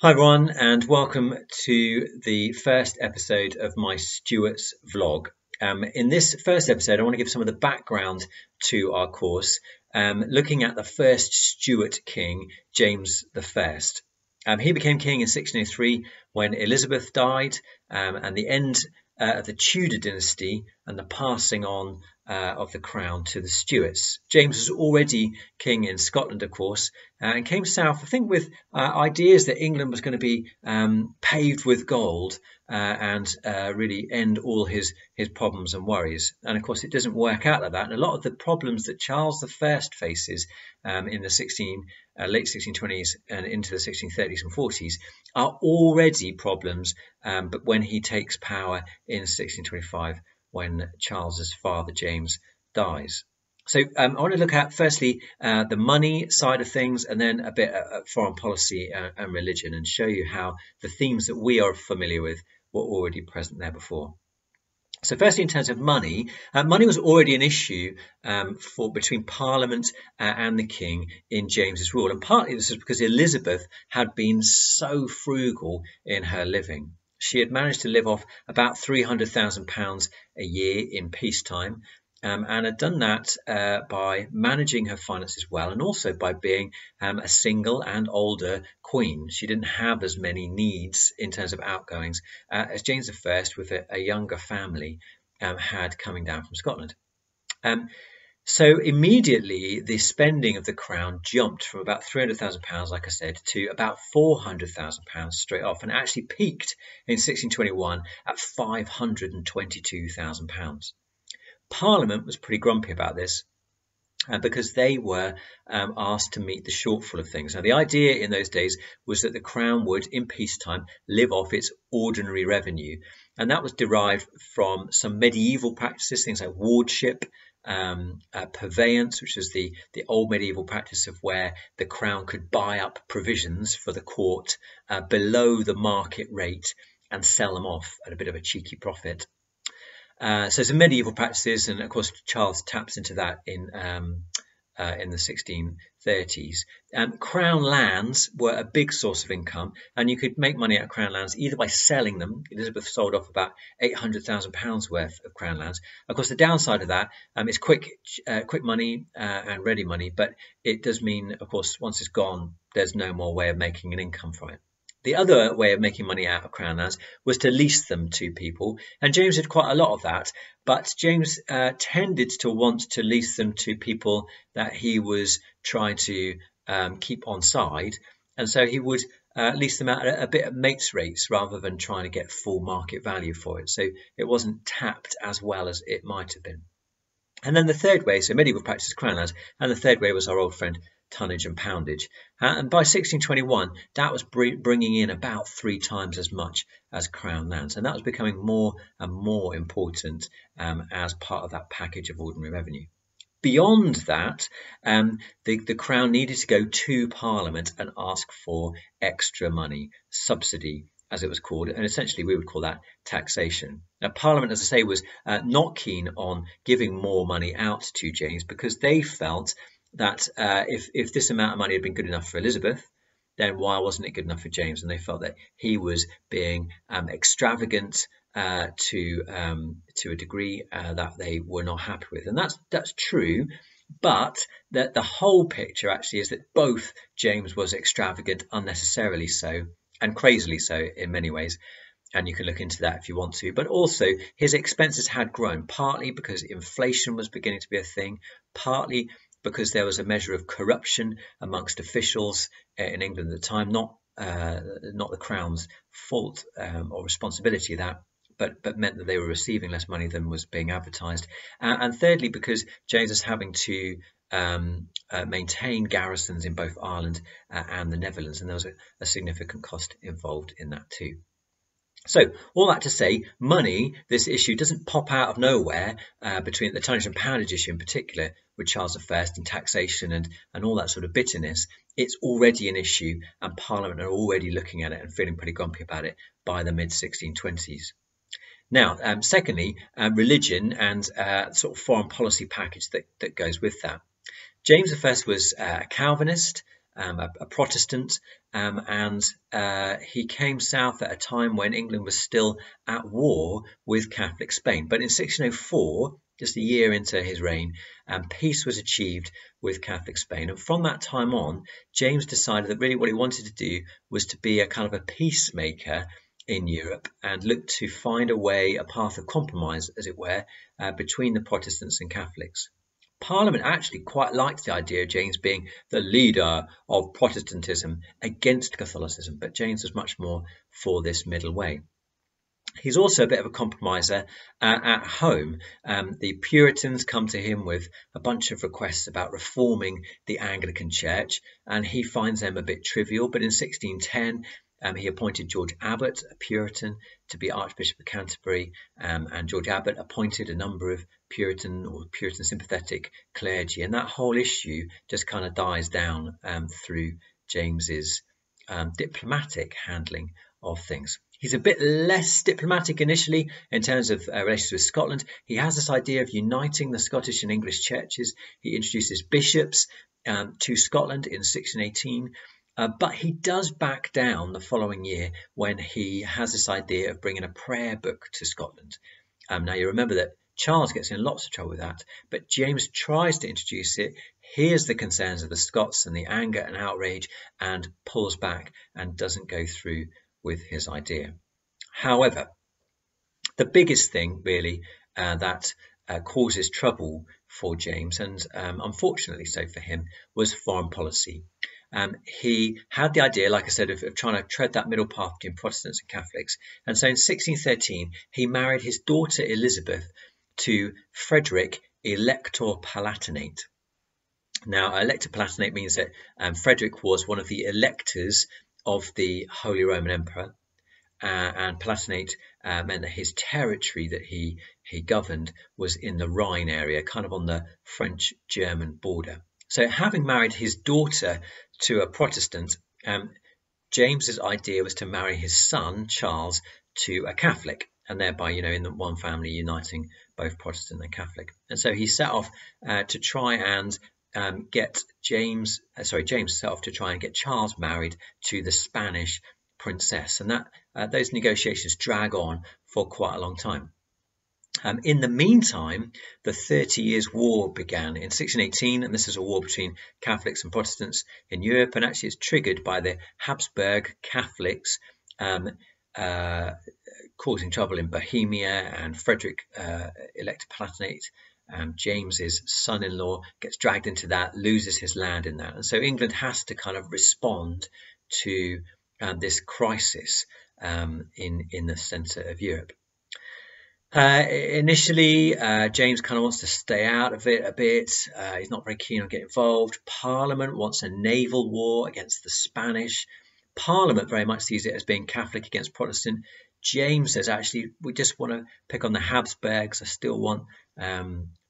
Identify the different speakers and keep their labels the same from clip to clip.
Speaker 1: Hi everyone, and welcome to the first episode of my Stuarts vlog. In this first episode, I want to give some of the background to our course, looking at the first Stuart king, James I. He became king in 1603 when Elizabeth died, and the end of the Tudor dynasty and the passing on of the crown to the Stuarts. James was already king in Scotland, of course, and came south, I think, with ideas that England was going to be paved with gold and really end all his problems and worries. And of course, it doesn't work out like that. And a lot of the problems that Charles I faces in the late 1620s and into the 1630s and 40s are already problems, but when he takes power in 1625, when Charles's father James dies. So I want to look at firstly the money side of things, and then a bit of foreign policy and religion, and show you how the themes that we are familiar with were already present there before. So firstly, in terms of money, money was already an issue between Parliament and the King in James's rule, and partly this is because Elizabeth had been so frugal in her living. She had managed to live off about £300,000 a year in peacetime, and had done that by managing her finances well, and also by being a single and older queen. She didn't have as many needs in terms of outgoings as James I, with a younger family, had coming down from Scotland. So immediately the spending of the crown jumped from about £300,000, like I said, to about £400,000 straight off, and actually peaked in 1621 at £522,000. Parliament was pretty grumpy about this because they were asked to meet the shortfall of things. Now, the idea in those days was that the crown would, in peacetime, live off its ordinary revenue, and that was derived from some medieval practices, things like wardship, purveyance, which is the old medieval practice of where the crown could buy up provisions for the court below the market rate and sell them off at a bit of a cheeky profit. So some medieval practices, and of course Charles taps into that in the 1630s. Crown lands were a big source of income, and you could make money out of crown lands either by selling them. Elizabeth sold off about £800,000 worth of crown lands. Of course, the downside of that is quick money and ready money, but it does mean, of course, once it's gone, there's no more way of making an income from it. The other way of making money out of crown lands was to lease them to people, and James did quite a lot of that, but James tended to want to lease them to people that he was trying to keep on side, and so he would lease them out at a bit of mates rates rather than trying to get full market value for it, so it wasn't tapped as well as it might have been. And then the third way, so medieval practice crown lands, and the third way was our old friend tonnage and poundage. And by 1621, that was bringing in about 3 times as much as crown lands, and that was becoming more and more important as part of that package of ordinary revenue. Beyond that, the crown needed to go to Parliament and ask for extra money, subsidy, as it was called, and essentially we would call that taxation. Now, Parliament, as I say, was not keen on giving more money out to James, because they felt that if this amount of money had been good enough for Elizabeth, then why wasn't it good enough for James? And they felt that he was being extravagant to a degree that they were not happy with. And that's true, but the whole picture actually is that both James was extravagant, unnecessarily so, and crazily so in many ways. And you can look into that if you want to. But also, his expenses had grown, partly because inflation was beginning to be a thing, partly because there was a measure of corruption amongst officials in England at the time, not the Crown's fault or responsibility, that, but meant that they were receiving less money than was being advertised. And thirdly, because James was having to maintain garrisons in both Ireland and the Netherlands, and there was a significant cost involved in that too. So all that to say, money, this issue doesn't pop out of nowhere between the tonnage and poundage issue in particular with Charles I and taxation and all that sort of bitterness. It's already an issue, and Parliament are already looking at it and feeling pretty grumpy about it by the mid-1620s. Now, secondly, religion and sort of foreign policy package that goes with that. James I was a Calvinist, a Protestant, and he came south at a time when England was still at war with Catholic Spain. But in 1604, just a year into his reign, peace was achieved with Catholic Spain. And from that time on, James decided that really what he wanted to do was to be a kind of a peacemaker in Europe and look to find a way, a path of compromise, as it were, between the Protestants and Catholics. Parliament actually quite liked the idea of James being the leader of Protestantism against Catholicism, but James was much more for this middle way. He's also a bit of a compromiser at home. The Puritans come to him with a bunch of requests about reforming the Anglican Church, and he finds them a bit trivial. But in 1610, he appointed George Abbot, a Puritan, to be Archbishop of Canterbury, and George Abbot appointed a number of Puritan or Puritan sympathetic clergy, and that whole issue just kind of dies down through James's diplomatic handling of things. He's a bit less diplomatic initially in terms of relations with Scotland. He has this idea of uniting the Scottish and English churches. He introduces bishops to Scotland in 1618. But he does back down the following year when he has this idea of bringing a prayer book to Scotland. Now, you remember that Charles gets in lots of trouble with that, but James tries to introduce it, hears the concerns of the Scots and the anger and outrage, and pulls back and doesn't go through with his idea. However, the biggest thing really that causes trouble for James, and unfortunately so for him, was foreign policy. He had the idea, like I said, of trying to tread that middle path between Protestants and Catholics. And so in 1613, he married his daughter Elizabeth to Frederick, Elector Palatinate. Now, Elector Palatinate means that Frederick was one of the electors of the Holy Roman Emperor, and Palatinate meant that his territory that he governed was in the Rhine area, kind of on the French-German border. So having married his daughter to a Protestant, James's idea was to marry his son, Charles, to a Catholic, and thereby, in the one family uniting both Protestant and Catholic. And so he set off to try and James set off to try and get Charles married to the Spanish princess, and that those negotiations drag on for quite a long time. In the meantime, the 30 Years' War began in 1618, and this is a war between Catholics and Protestants in Europe, and actually it's triggered by the Habsburg Catholics causing trouble in Bohemia, and Frederick, Elector Palatinate, James's son-in-law, gets dragged into that, loses his land in that, and so England has to kind of respond to this crisis in the centre of Europe. Initially, James kind of wants to stay out of it a bit. He's not very keen on getting involved. Parliament wants a naval war against the Spanish. Parliament very much sees it as being Catholic against Protestant. James says, actually, we just want to pick on the Habsburgs. I still want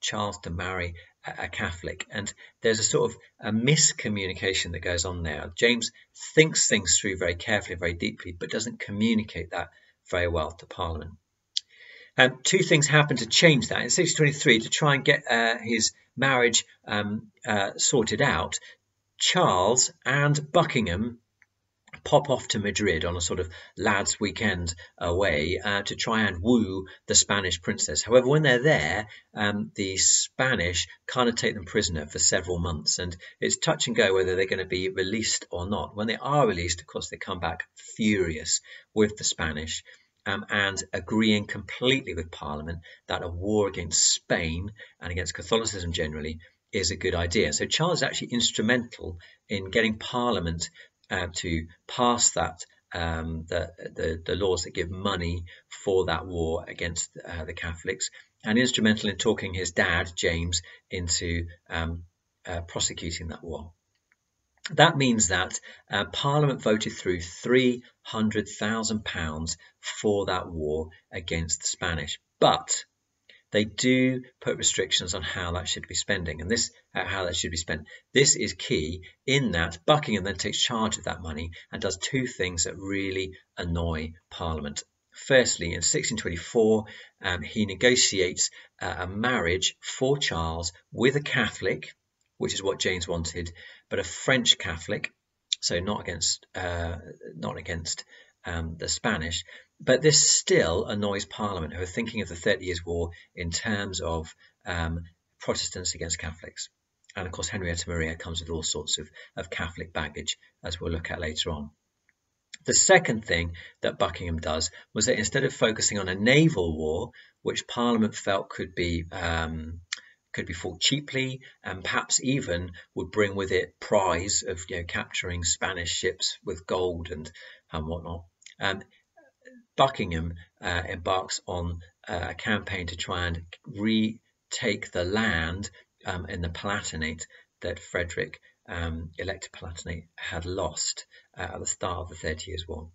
Speaker 1: Charles to marry a Catholic. And there's a sort of a miscommunication that goes on there. James thinks things through very carefully, very deeply, but doesn't communicate that very well to Parliament. Two things happen to change that. In 1623, to try and get his marriage sorted out, Charles and Buckingham pop off to Madrid on a sort of lads' weekend away to try and woo the Spanish princess. However, when they're there, the Spanish kind of take them prisoner for several months, and it's touch and go whether they're going to be released or not. When they are released, of course, they come back furious with the Spanish, and agreeing completely with Parliament that a war against Spain and against Catholicism generally is a good idea. So Charles is actually instrumental in getting Parliament to pass that the laws that give money for that war against the Catholics, and instrumental in talking his dad James into prosecuting that war. That means that Parliament voted through £300,000 for that war against the Spanish, but they do put restrictions on how that should be spending, and how that should be spent. This is key in that Buckingham then takes charge of that money and does two things that really annoy Parliament. Firstly, in 1624, he negotiates a marriage for Charles with a Catholic, which is what James wanted, but a French Catholic, so not against the Spanish. But this still annoys Parliament, who are thinking of the 30 Years' War in terms of Protestants against Catholics. And of course, Henrietta Maria comes with all sorts of Catholic baggage, as we'll look at later on. The second thing that Buckingham does was that instead of focusing on a naval war, which Parliament felt could be fought cheaply and perhaps even would bring with it prize of capturing Spanish ships with gold and whatnot, Buckingham embarks on a campaign to try and retake the land in the Palatinate that Frederick, elected Palatinate, had lost at the start of the 30 Years' War.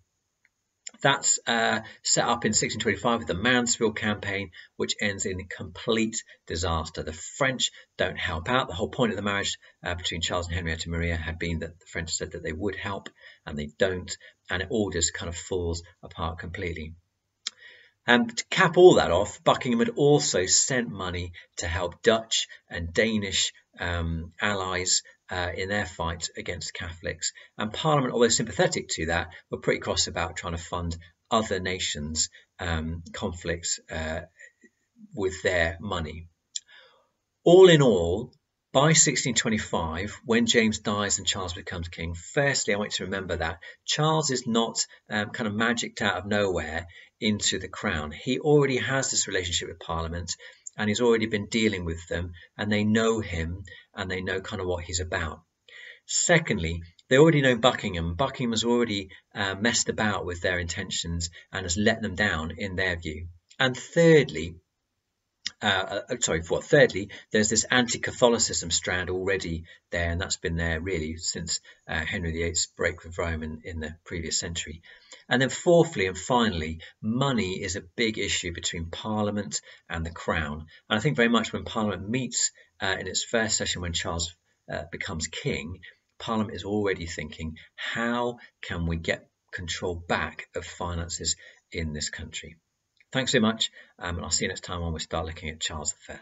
Speaker 1: That's set up in 1625 with the Mansfield campaign, which ends in complete disaster. The French don't help out. The whole point of the marriage between Charles and Henrietta Maria had been that the French said that they would help, and they don't, and it all just kind of falls apart completely. And to cap all that off, Buckingham had also sent money to help Dutch and Danish allies in their fight against Catholics. And Parliament, although sympathetic to that, were pretty cross about trying to fund other nations' conflicts with their money. All in all, by 1625, when James dies and Charles becomes king, firstly, I want you to remember that Charles is not kind of magicked out of nowhere into the crown. He already has this relationship with Parliament, and he's already been dealing with them, and they know him, and they know kind of what he's about. Secondly, they already know Buckingham. Buckingham has already messed about with their intentions and has let them down in their view. And thirdly, there's this anti-Catholicism strand already there, and that's been there really since Henry VIII's break with Rome in the previous century. And then fourthly and finally, money is a big issue between Parliament and the Crown. And I think very much when Parliament meets in its first session when Charles becomes king, Parliament is already thinking, how can we get control back of finances in this country? Thanks so much, and I'll see you next time when we start looking at Charles I.